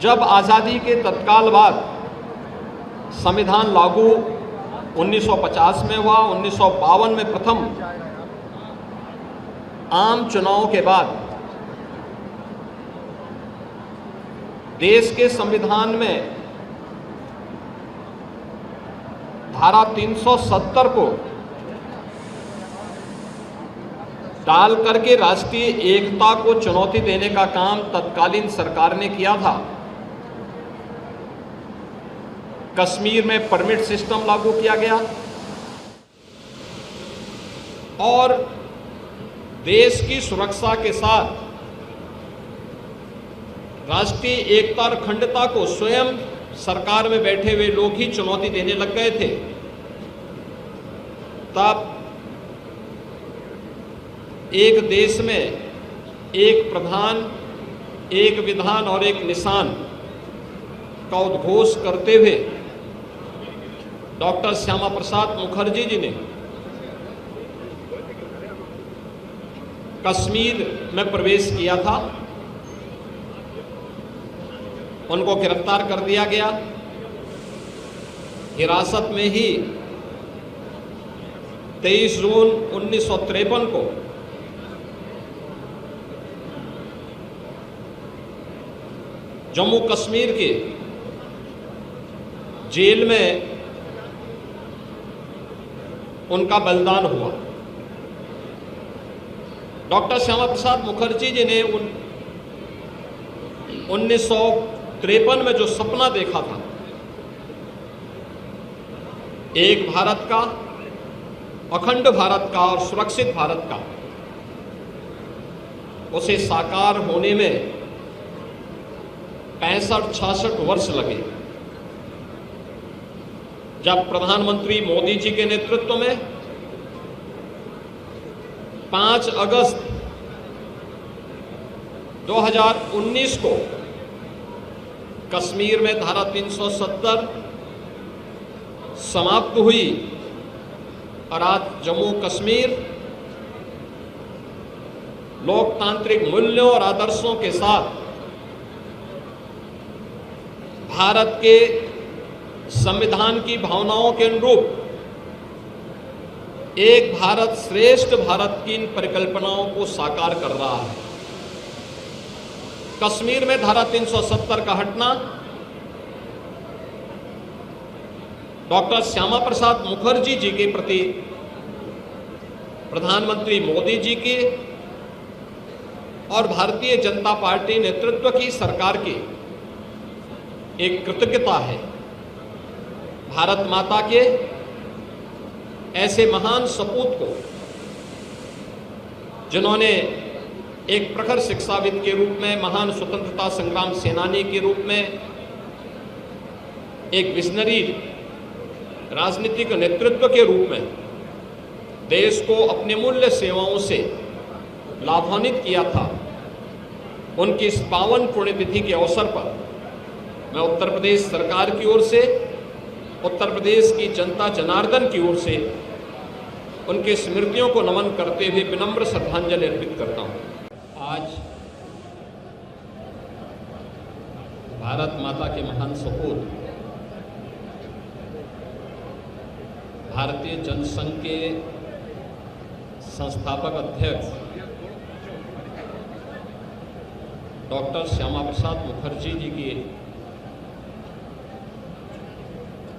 जब आज़ादी के तत्काल बाद संविधान लागू 1950 में हुआ, 1952 में प्रथम आम चुनाव के बाद देश के संविधान में धारा 370 को डाल करके राष्ट्रीय एकता को चुनौती देने का काम तत्कालीन सरकार ने किया था। कश्मीर में परमिट सिस्टम लागू किया गया और देश की सुरक्षा के साथ राष्ट्रीय एकता और अखंडता को स्वयं सरकार में बैठे हुए लोग ही चुनौती देने लग गए थे। तब एक देश में एक प्रधान, एक विधान और एक निशान का उद्घोष करते हुए डॉक्टर श्यामा प्रसाद मुखर्जी जी ने कश्मीर में प्रवेश किया था। उनको गिरफ्तार कर दिया गया। हिरासत में ही 23 जून 1953 को जम्मू कश्मीर के जेल में उनका बलिदान हुआ। डॉक्टर श्यामा प्रसाद मुखर्जी जी ने 1953 में जो सपना देखा था, एक भारत का, अखंड भारत का और सुरक्षित भारत का, उसे साकार होने में 65-66 वर्ष लगे। जब प्रधानमंत्री मोदी जी के नेतृत्व में 5 अगस्त 2019 को कश्मीर में धारा 370 समाप्त हुई और आज जम्मू कश्मीर लोकतांत्रिक मूल्यों और आदर्शों के साथ भारत के संविधान की भावनाओं के अनुरूप एक भारत श्रेष्ठ भारत की इन परिकल्पनाओं को साकार कर रहा है। कश्मीर में धारा 370 का हटना डॉक्टर श्यामा प्रसाद मुखर्जी जी के प्रति प्रधानमंत्री मोदी जी की और भारतीय जनता पार्टी नेतृत्व की सरकार की एक कृतज्ञता है। भारत माता के ऐसे महान सपूत को, जिन्होंने एक प्रखर शिक्षाविद के रूप में, महान स्वतंत्रता संग्राम सेनानी के रूप में, एक विजनरी राजनीतिक नेतृत्व के रूप में देश को अपने मूल्य सेवाओं से लाभान्वित किया था, उनकी इस पावन पुण्यतिथि के अवसर पर मैं उत्तर प्रदेश सरकार की ओर से, उत्तर प्रदेश की जनता जनार्दन की ओर से उनके स्मृतियों को नमन करते हुए विनम्र श्रद्धांजलि अर्पित करता हूं। आज भारत माता के महान सपूत, भारतीय जनसंघ के संस्थापक अध्यक्ष डॉक्टर श्यामा प्रसाद मुखर्जी जी की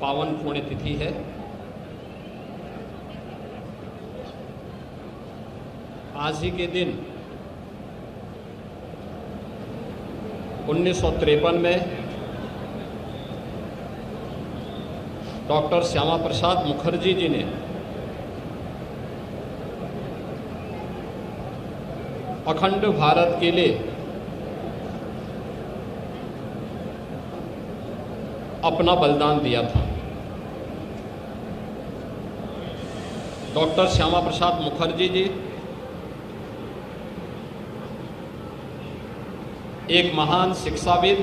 पावन पुण्यतिथि है। आज ही के दिन 1953 में डॉक्टर श्यामा प्रसाद मुखर्जी जी ने अखंड भारत के लिए अपना बलिदान दिया था। डॉक्टर श्यामा प्रसाद मुखर्जी जी एक महान शिक्षाविद,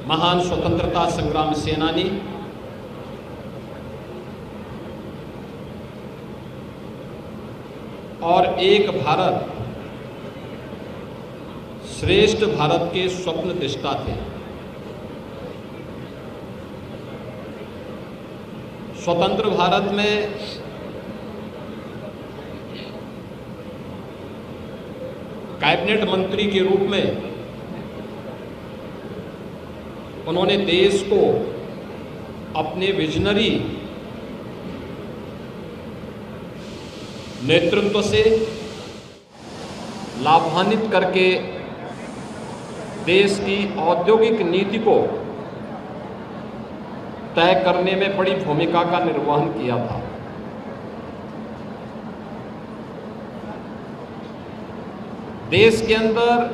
महान स्वतंत्रता संग्राम सेनानी और एक भारत श्रेष्ठ भारत के स्वप्न दृष्टा थे। स्वतंत्र भारत में कैबिनेट मंत्री के रूप में उन्होंने देश को अपने विजनरी नेतृत्व से लाभान्वित करके देश की औद्योगिक नीति को तय करने में बड़ी भूमिका का निर्वहन किया था। देश के अंदर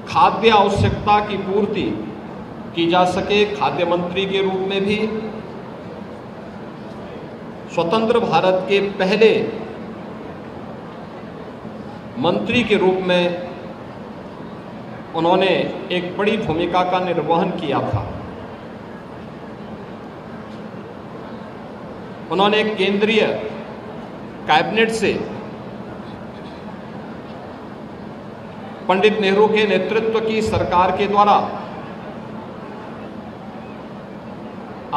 खाद्य आवश्यकता की पूर्ति की जा सके, खाद्य मंत्री के रूप में भी स्वतंत्र भारत के पहले मंत्री के रूप में उन्होंने एक बड़ी भूमिका का निर्वहन किया था। उन्होंने केंद्रीय कैबिनेट से पंडित नेहरू के नेतृत्व की सरकार के द्वारा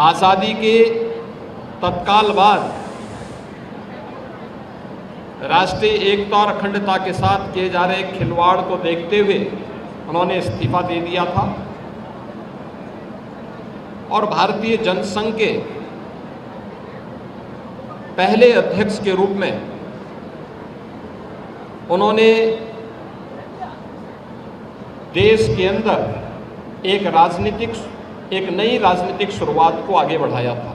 आज़ादी के तत्काल बाद राष्ट्रीय एकता और अखंडता के साथ किए जा रहे खिलवाड़ को देखते हुए उन्होंने इस्तीफा दे दिया था और भारतीय जनसंघ के पहले अध्यक्ष के रूप में उन्होंने देश के अंदर एक नई राजनीतिक शुरुआत को आगे बढ़ाया था।